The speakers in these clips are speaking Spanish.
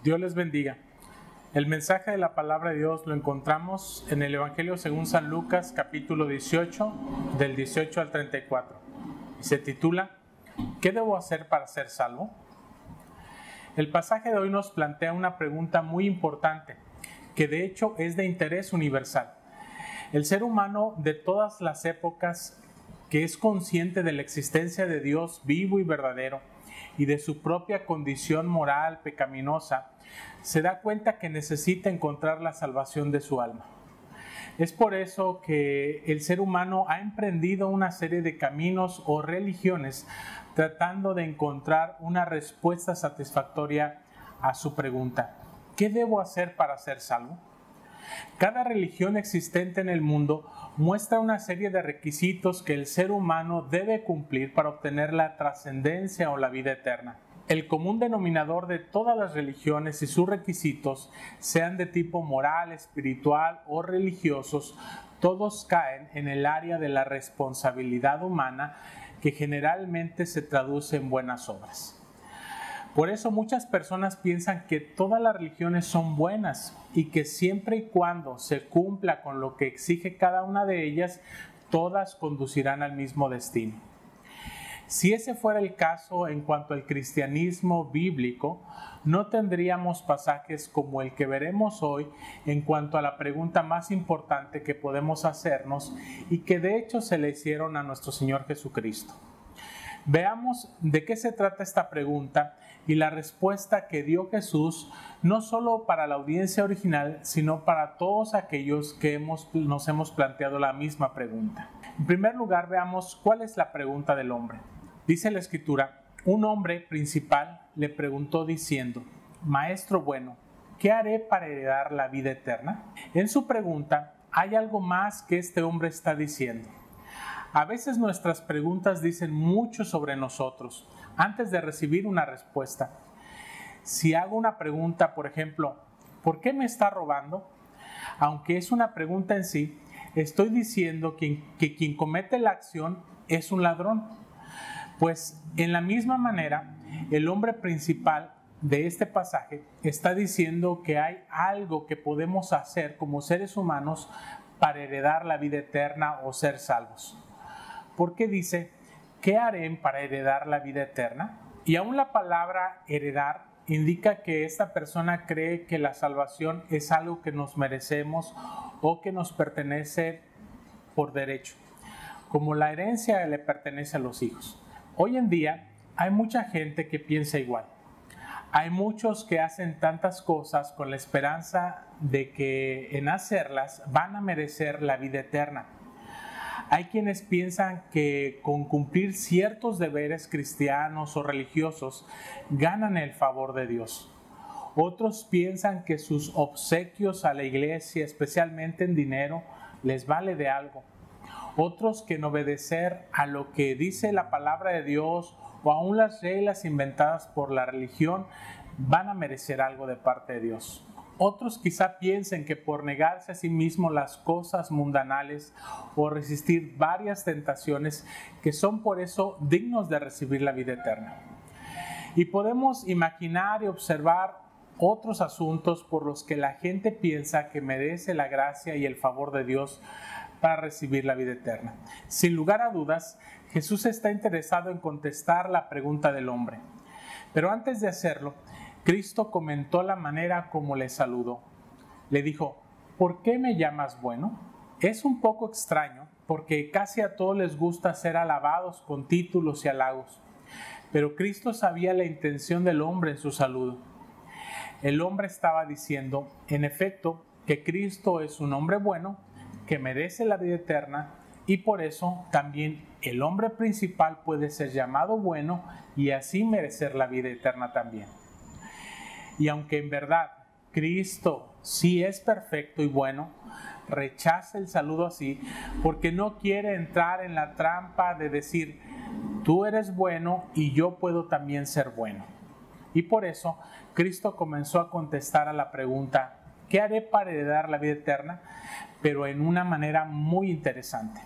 Dios les bendiga. El mensaje de la palabra de Dios lo encontramos en el Evangelio según San Lucas, capítulo 18, del 18 al 34. Y se titula ¿Qué debo hacer para ser salvo? El pasaje de hoy nos plantea una pregunta muy importante, que de hecho es de interés universal. El ser humano de todas las épocas, que es consciente de la existencia de Dios vivo y verdadero y de su propia condición moral pecaminosa, se da cuenta que necesita encontrar la salvación de su alma. Es por eso que el ser humano ha emprendido una serie de caminos o religiones tratando de encontrar una respuesta satisfactoria a su pregunta: ¿qué debo hacer para ser salvo? Cada religión existente en el mundo muestra una serie de requisitos que el ser humano debe cumplir para obtener la trascendencia o la vida eterna. El común denominador de todas las religiones y sus requisitos, sean de tipo moral, espiritual o religiosos, todos caen en el área de la responsabilidad humana, que generalmente se traduce en buenas obras. Por eso muchas personas piensan que todas las religiones son buenas y que siempre y cuando se cumpla con lo que exige cada una de ellas, todas conducirán al mismo destino. Si ese fuera el caso en cuanto al cristianismo bíblico, no tendríamos pasajes como el que veremos hoy en cuanto a la pregunta más importante que podemos hacernos y que de hecho se le hicieron a nuestro Señor Jesucristo. Veamos de qué se trata esta pregunta y la respuesta que dio Jesús, no solo para la audiencia original, sino para todos aquellos que nos hemos planteado la misma pregunta. En primer lugar, veamos cuál es la pregunta del hombre. Dice la Escritura: un hombre principal le preguntó diciendo: Maestro bueno, ¿qué haré para heredar la vida eterna? En su pregunta hay algo más que este hombre está diciendo. A veces nuestras preguntas dicen mucho sobre nosotros antes de recibir una respuesta. Si hago una pregunta, por ejemplo, ¿por qué me está robando? Aunque es una pregunta en sí, estoy diciendo que quien comete la acción es un ladrón. Pues en la misma manera, el hombre principal de este pasaje está diciendo que hay algo que podemos hacer como seres humanos para heredar la vida eterna o ser salvos. ¿Por qué dice, ¿qué haré para heredar la vida eterna? Y aún la palabra heredar indica que esta persona cree que la salvación es algo que nos merecemos o que nos pertenece por derecho, como la herencia le pertenece a los hijos. Hoy en día hay mucha gente que piensa igual. Hay muchos que hacen tantas cosas con la esperanza de que en hacerlas van a merecer la vida eterna. Hay quienes piensan que con cumplir ciertos deberes cristianos o religiosos ganan el favor de Dios. Otros piensan que sus obsequios a la iglesia, especialmente en dinero, les vale de algo. Otros que en obedecer a lo que dice la palabra de Dios o aún las reglas inventadas por la religión van a merecer algo de parte de Dios. Otros quizá piensen que por negarse a sí mismos las cosas mundanales o resistir varias tentaciones, que son por eso dignos de recibir la vida eterna. Y podemos imaginar y observar otros asuntos por los que la gente piensa que merece la gracia y el favor de Dios para recibir la vida eterna. Sin lugar a dudas, Jesús está interesado en contestar la pregunta del hombre. Pero antes de hacerlo, Cristo comentó la manera como le saludó. Le dijo: ¿por qué me llamas bueno? Es un poco extraño porque casi a todos les gusta ser alabados con títulos y halagos. Pero Cristo sabía la intención del hombre en su saludo. El hombre estaba diciendo, en efecto, que Cristo es un hombre bueno, que merece la vida eterna, y por eso también el hombre principal puede ser llamado bueno y así merecer la vida eterna también. Y aunque en verdad Cristo sí es perfecto y bueno, rechaza el saludo así porque no quiere entrar en la trampa de decir: tú eres bueno y yo puedo también ser bueno. Y por eso Cristo comenzó a contestar a la pregunta: ¿qué haré para heredar la vida eterna? Pero en una manera muy interesante.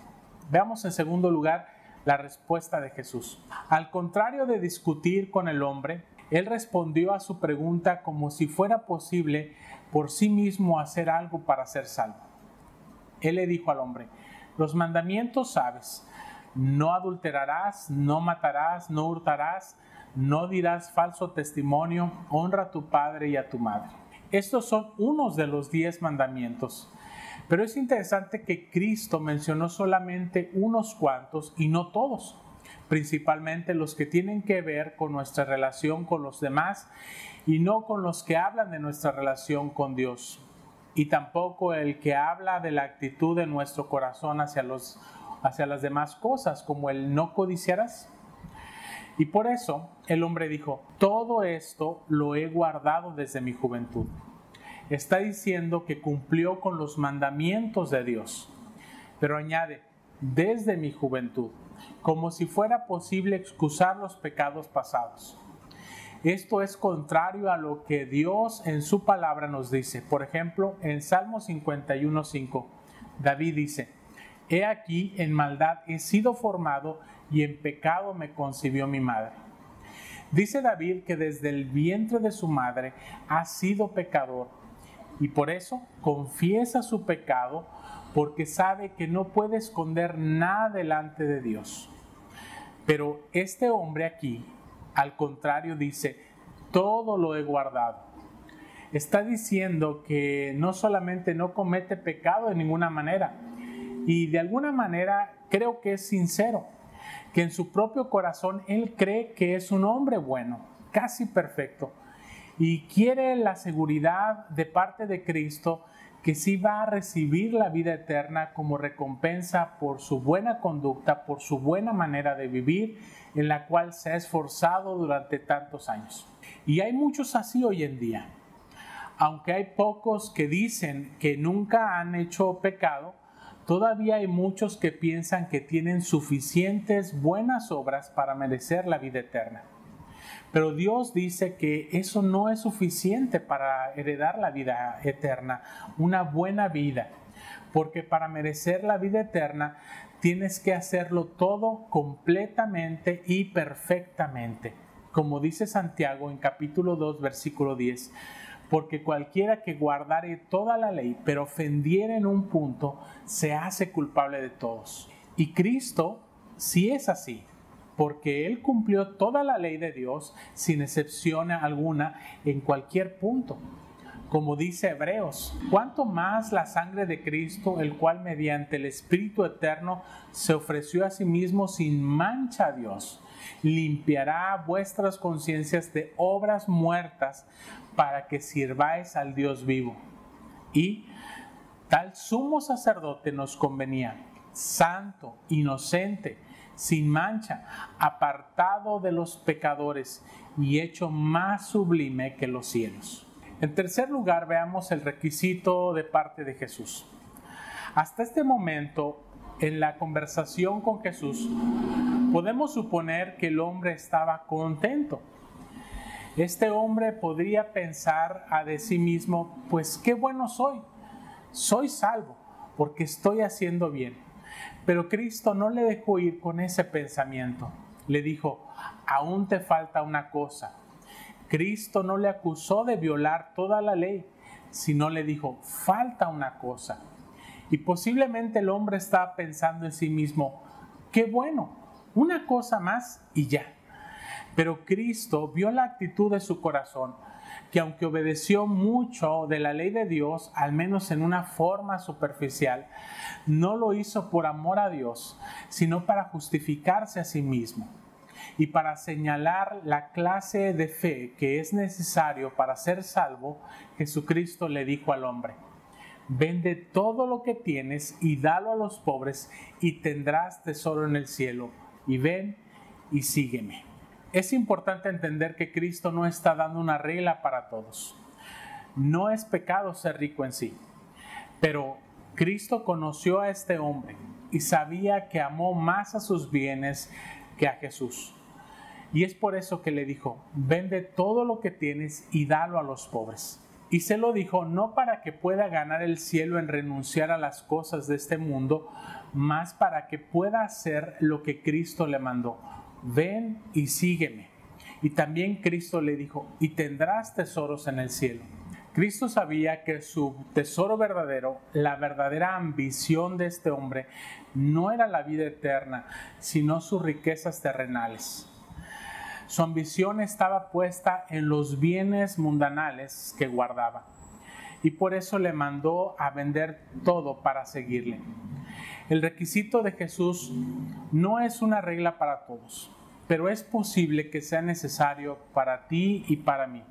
Veamos en segundo lugar la respuesta de Jesús. Al contrario de discutir con el hombre, Él respondió a su pregunta como si fuera posible por sí mismo hacer algo para ser salvo. Él le dijo al hombre: los mandamientos sabes: no adulterarás, no matarás, no hurtarás, no dirás falso testimonio, honra a tu padre y a tu madre. Estos son unos de los 10 mandamientos. Pero es interesante que Cristo mencionó solamente unos cuantos y no todos, principalmente los que tienen que ver con nuestra relación con los demás y no con los que hablan de nuestra relación con Dios, y tampoco el que habla de la actitud de nuestro corazón hacia las demás cosas, como el no codiciarás. Y por eso el hombre dijo: todo esto lo he guardado desde mi juventud. Está diciendo que cumplió con los mandamientos de Dios, pero añade: desde mi juventud, como si fuera posible excusar los pecados pasados. Esto es contrario a lo que Dios en su palabra nos dice. Por ejemplo, en Salmo 51:5, David dice: he aquí, en maldad he sido formado y en pecado me concibió mi madre. Dice David que desde el vientre de su madre ha sido pecador, y por eso confiesa su pecado, porque sabe que no puede esconder nada delante de Dios. Pero este hombre aquí, al contrario, dice: todo lo he guardado. Está diciendo que no solamente no comete pecado de ninguna manera, y de alguna manera creo que es sincero, que en su propio corazón él cree que es un hombre bueno, casi perfecto, y quiere la seguridad de parte de Cristo que sí va a recibir la vida eterna como recompensa por su buena conducta, por su buena manera de vivir, en la cual se ha esforzado durante tantos años. Y hay muchos así hoy en día. Aunque hay pocos que dicen que nunca han hecho pecado, todavía hay muchos que piensan que tienen suficientes buenas obras para merecer la vida eterna. Pero Dios dice que eso no es suficiente para heredar la vida eterna, una buena vida, porque para merecer la vida eterna tienes que hacerlo todo completamente y perfectamente. Como dice Santiago en capítulo 2, versículo 10, porque cualquiera que guardare toda la ley, pero ofendiere en un punto, se hace culpable de todos. Y Cristo sí es así, porque Él cumplió toda la ley de Dios sin excepción alguna en cualquier punto. Como dice Hebreos: cuánto más la sangre de Cristo, el cual mediante el Espíritu eterno se ofreció a sí mismo sin mancha a Dios, limpiará vuestras conciencias de obras muertas para que sirváis al Dios vivo. Y tal sumo sacerdote nos convenía, santo, inocente, sin mancha, apartado de los pecadores y hecho más sublime que los cielos. En tercer lugar, veamos el requisito de parte de Jesús. Hasta este momento, en la conversación con Jesús, podemos suponer que el hombre estaba contento. Este hombre podría pensar de sí mismo: pues qué bueno soy salvo porque estoy haciendo bien. Pero Cristo no le dejó ir con ese pensamiento. Le dijo: aún te falta una cosa. Cristo no le acusó de violar toda la ley, sino le dijo: falta una cosa. Y posiblemente el hombre estaba pensando en sí mismo: qué bueno, una cosa más y ya. Pero Cristo vio la actitud de su corazón, que aunque obedeció mucho de la ley de Dios, al menos en una forma superficial, no lo hizo por amor a Dios, sino para justificarse a sí mismo y para señalar la clase de fe que es necesario para ser salvo. Jesucristo le dijo al hombre: vende todo lo que tienes y dalo a los pobres y tendrás tesoro en el cielo, y ven y sígueme. Es importante entender que Cristo no está dando una regla para todos. No es pecado ser rico en sí, pero Cristo conoció a este hombre y sabía que amó más a sus bienes que a Jesús. Y es por eso que le dijo: vende todo lo que tienes y dalo a los pobres. Y se lo dijo no para que pueda ganar el cielo en renunciar a las cosas de este mundo, más para que pueda hacer lo que Cristo le mandó: ven y sígueme. Y también Cristo le dijo, y tendrás tesoros en el cielo. Cristo sabía que su tesoro verdadero, la verdadera ambición de este hombre, no era la vida eterna, sino sus riquezas terrenales. Su ambición estaba puesta en los bienes mundanales que guardaba. Y por eso le mandó a vender todo para seguirle. El requisito de Jesús no es una regla para todos, pero es posible que sea necesario para ti y para mí.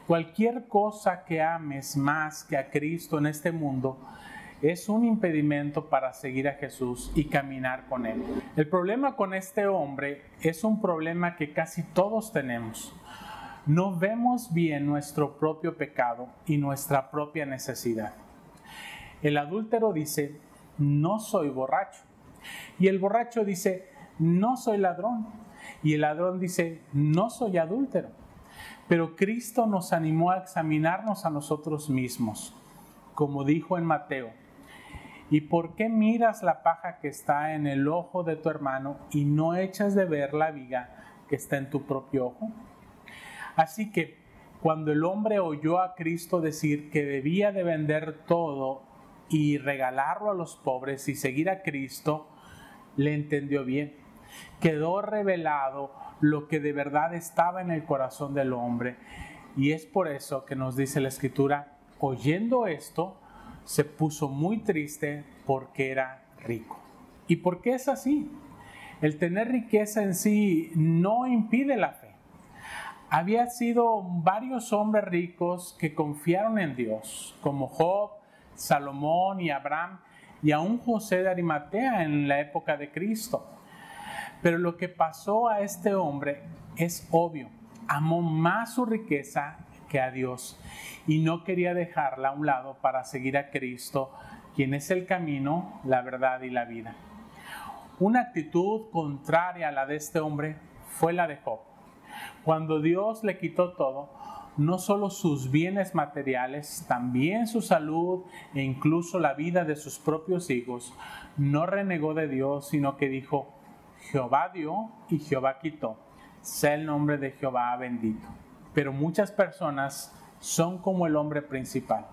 Cualquier cosa que ames más que a Cristo en este mundo es un impedimento para seguir a Jesús y caminar con Él. El problema con este hombre es un problema que casi todos tenemos. No vemos bien nuestro propio pecado y nuestra propia necesidad. El adúltero dice, no soy borracho. Y el borracho dice, no soy ladrón. Y el ladrón dice, no soy adúltero. Pero Cristo nos animó a examinarnos a nosotros mismos, como dijo en Mateo. ¿Y por qué miras la paja que está en el ojo de tu hermano y no echas de ver la viga que está en tu propio ojo? Así que cuando el hombre oyó a Cristo decir que debía de vender todo y regalarlo a los pobres y seguir a Cristo, le entendió bien. Quedó revelado lo que de verdad estaba en el corazón del hombre. Y es por eso que nos dice la Escritura, oyendo esto, se puso muy triste porque era rico. ¿Y por qué es así? El tener riqueza en sí no impide la fe. Había sido varios hombres ricos que confiaron en Dios, como Job, Salomón y Abraham, y aún José de Arimatea en la época de Cristo. Pero lo que pasó a este hombre es obvio. Amó más su riqueza que a Dios y no quería dejarla a un lado para seguir a Cristo, quien es el camino, la verdad y la vida. Una actitud contraria a la de este hombre fue la de Job. Cuando Dios le quitó todo, no solo sus bienes materiales, también su salud e incluso la vida de sus propios hijos, no renegó de Dios, sino que dijo, Jehová dio y Jehová quitó, sea el nombre de Jehová bendito. Pero muchas personas son como el hombre principal.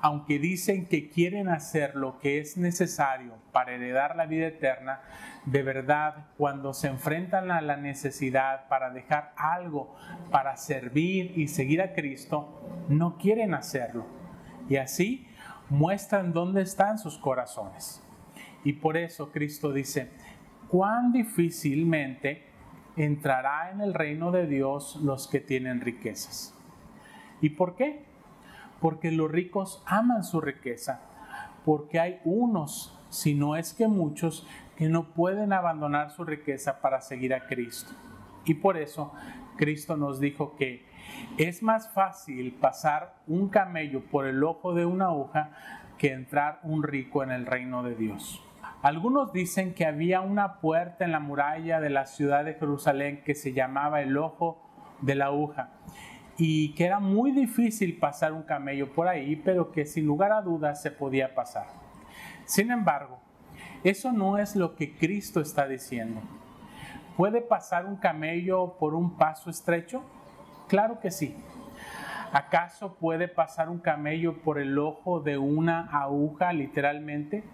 Aunque dicen que quieren hacer lo que es necesario para heredar la vida eterna, de verdad, cuando se enfrentan a la necesidad para dejar algo para servir y seguir a Cristo, no quieren hacerlo. Y así muestran dónde están sus corazones. Y por eso Cristo dice, cuán difícilmente entrará en el reino de Dios los que tienen riquezas. ¿Y por qué? Porque los ricos aman su riqueza, porque hay unos, si no es que muchos, que no pueden abandonar su riqueza para seguir a Cristo. Y por eso Cristo nos dijo que es más fácil pasar un camello por el ojo de una aguja que entrar un rico en el reino de Dios. Algunos dicen que había una puerta en la muralla de la ciudad de Jerusalén que se llamaba el ojo de la aguja, y que era muy difícil pasar un camello por ahí, pero que sin lugar a dudas se podía pasar. Sin embargo, eso no es lo que Cristo está diciendo. ¿Puede pasar un camello por un paso estrecho? Claro que sí. ¿Acaso puede pasar un camello por el ojo de una aguja literalmente?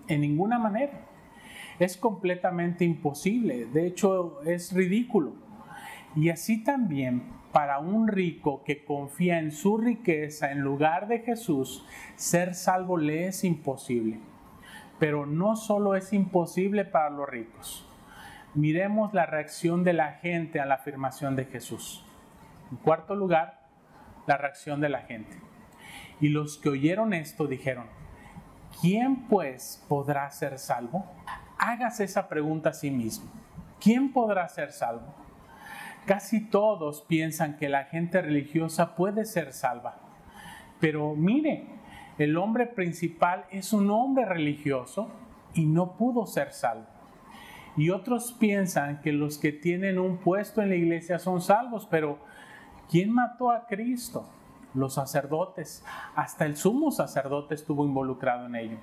En ninguna manera. Es completamente imposible. De hecho, es ridículo. Y así también, para un rico que confía en su riqueza en lugar de Jesús, ser salvo le es imposible. Pero no solo es imposible para los ricos. Miremos la reacción de la gente a la afirmación de Jesús. En cuarto lugar, la reacción de la gente. Y los que oyeron esto dijeron, ¿quién pues podrá ser salvo? Hágase esa pregunta a sí mismo. ¿Quién podrá ser salvo? Casi todos piensan que la gente religiosa puede ser salva. Pero mire, el hombre principal es un hombre religioso y no pudo ser salvo. Y otros piensan que los que tienen un puesto en la iglesia son salvos, pero ¿quién mató a Cristo? Los sacerdotes, hasta el sumo sacerdote estuvo involucrado en ello.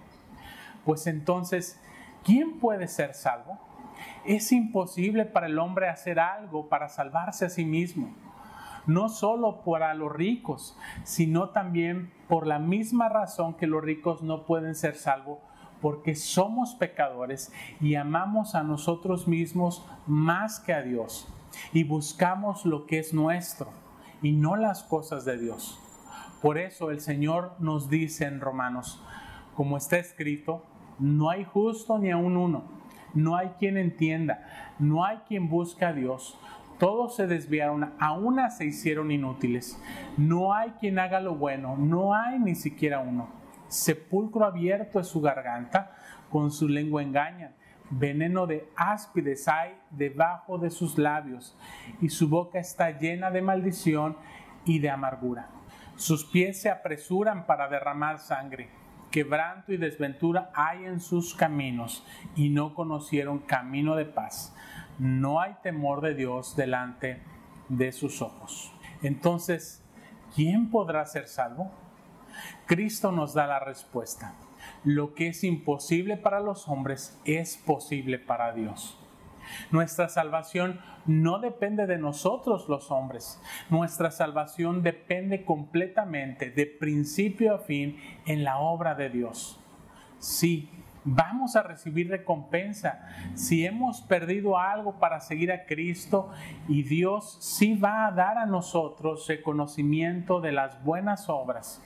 Pues entonces, ¿quién puede ser salvo? Es imposible para el hombre hacer algo para salvarse a sí mismo. No solo para los ricos, sino también por la misma razón que los ricos no pueden ser salvos, porque somos pecadores y amamos a nosotros mismos más que a Dios y buscamos lo que es nuestro y no las cosas de Dios. Por eso el Señor nos dice en Romanos, como está escrito, no hay justo ni aun uno, no hay quien entienda, no hay quien busque a Dios. Todos se desviaron, a una se hicieron inútiles. No hay quien haga lo bueno, no hay ni siquiera uno. Sepulcro abierto es su garganta, con su lengua engañan. Veneno de áspides hay debajo de sus labios, y su boca está llena de maldición y de amargura. Sus pies se apresuran para derramar sangre. Quebranto y desventura hay en sus caminos, y no conocieron camino de paz. No hay temor de Dios delante de sus ojos. Entonces, ¿quién podrá ser salvo? Cristo nos da la respuesta. Lo que es imposible para los hombres es posible para Dios. Nuestra salvación no depende de nosotros los hombres. Nuestra salvación depende completamente, de principio a fin, en la obra de Dios. Sí, vamos a recibir recompensa si hemos perdido algo para seguir a Cristo, y Dios sí va a dar a nosotros reconocimiento de las buenas obras.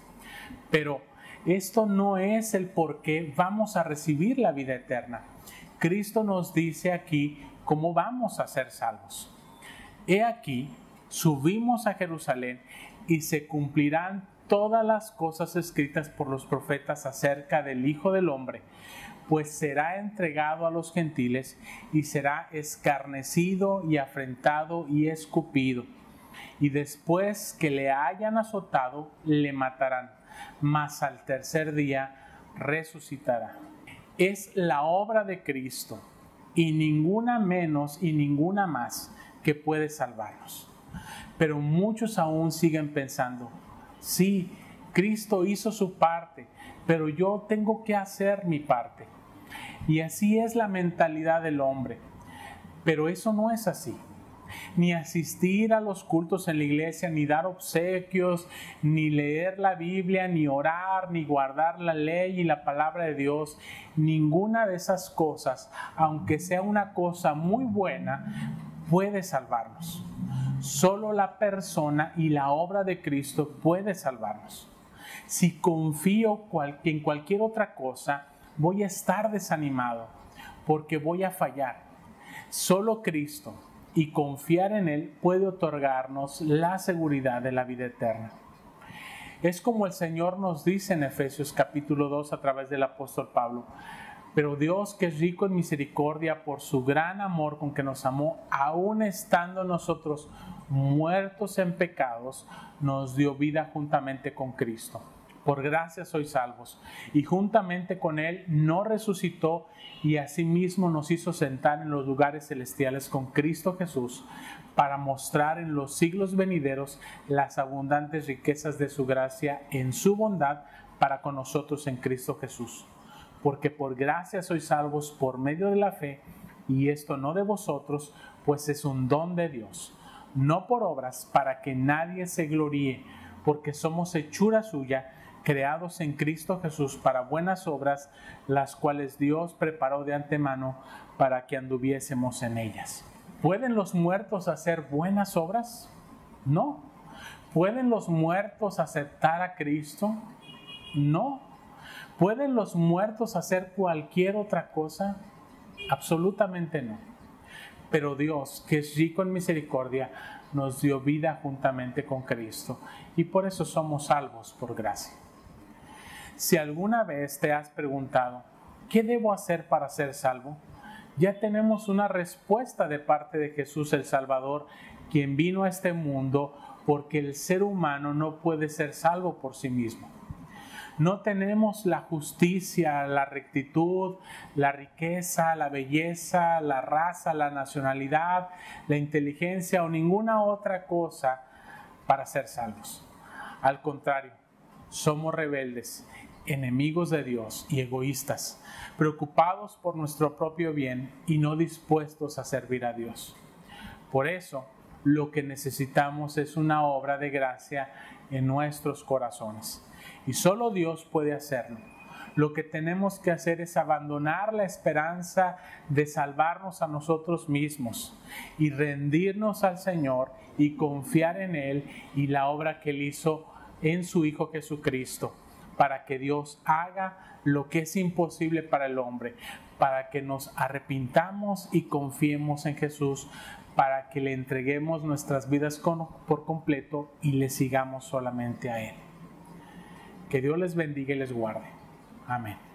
Pero esto no es el por qué vamos a recibir la vida eterna. Cristo nos dice aquí cómo vamos a ser salvos. He aquí, subimos a Jerusalén y se cumplirán todas las cosas escritas por los profetas acerca del Hijo del Hombre, pues será entregado a los gentiles y será escarnecido y afrentado y escupido. Y después que le hayan azotado, le matarán, mas al tercer día resucitará. Es la obra de Cristo, y ninguna menos y ninguna más, que puede salvarnos. Pero muchos aún siguen pensando, sí, Cristo hizo su parte, pero yo tengo que hacer mi parte. Y así es la mentalidad del hombre. Pero eso no es así. Ni asistir a los cultos en la iglesia, ni dar obsequios, ni leer la Biblia, ni orar, ni guardar la ley y la palabra de Dios, ninguna de esas cosas, aunque sea una cosa muy buena, puede salvarnos. Solo la persona y la obra de Cristo puede salvarnos. Si confío en cualquier otra cosa, voy a estar desanimado, porque voy a fallar. Solo Cristo y confiar en Él puede otorgarnos la seguridad de la vida eterna. Es como el Señor nos dice en Efesios capítulo 2 a través del apóstol Pablo: pero Dios, que es rico en misericordia, por su gran amor con que nos amó, aun estando nosotros muertos en pecados, nos dio vida juntamente con Cristo. Por gracia sois salvos, y juntamente con Él nos resucitó, y asimismo nos hizo sentar en los lugares celestiales con Cristo Jesús, para mostrar en los siglos venideros las abundantes riquezas de su gracia en su bondad para con nosotros en Cristo Jesús. Porque por gracia sois salvos por medio de la fe, y esto no de vosotros, pues es un don de Dios, no por obras, para que nadie se gloríe, porque somos hechura suya, creados en Cristo Jesús para buenas obras, las cuales Dios preparó de antemano para que anduviésemos en ellas. ¿Pueden los muertos hacer buenas obras? No. ¿Pueden los muertos aceptar a Cristo? No. ¿Pueden los muertos hacer cualquier otra cosa? Absolutamente no. Pero Dios, que es rico en misericordia, nos dio vida juntamente con Cristo, y por eso somos salvos por gracia. Si alguna vez te has preguntado, ¿qué debo hacer para ser salvo?, ya tenemos una respuesta de parte de Jesús el Salvador, quien vino a este mundo porque el ser humano no puede ser salvo por sí mismo. No tenemos la justicia, la rectitud, la riqueza, la belleza, la raza, la nacionalidad, la inteligencia o ninguna otra cosa para ser salvos. Al contrario, somos rebeldes enemigos de Dios y egoístas, preocupados por nuestro propio bien y no dispuestos a servir a Dios. Por eso, lo que necesitamos es una obra de gracia en nuestros corazones. Y solo Dios puede hacerlo. Lo que tenemos que hacer es abandonar la esperanza de salvarnos a nosotros mismos y rendirnos al Señor y confiar en Él y la obra que Él hizo en su Hijo Jesucristo, para que Dios haga lo que es imposible para el hombre, para que nos arrepintamos y confiemos en Jesús, para que le entreguemos nuestras vidas por completo y le sigamos solamente a Él. Que Dios les bendiga y les guarde. Amén.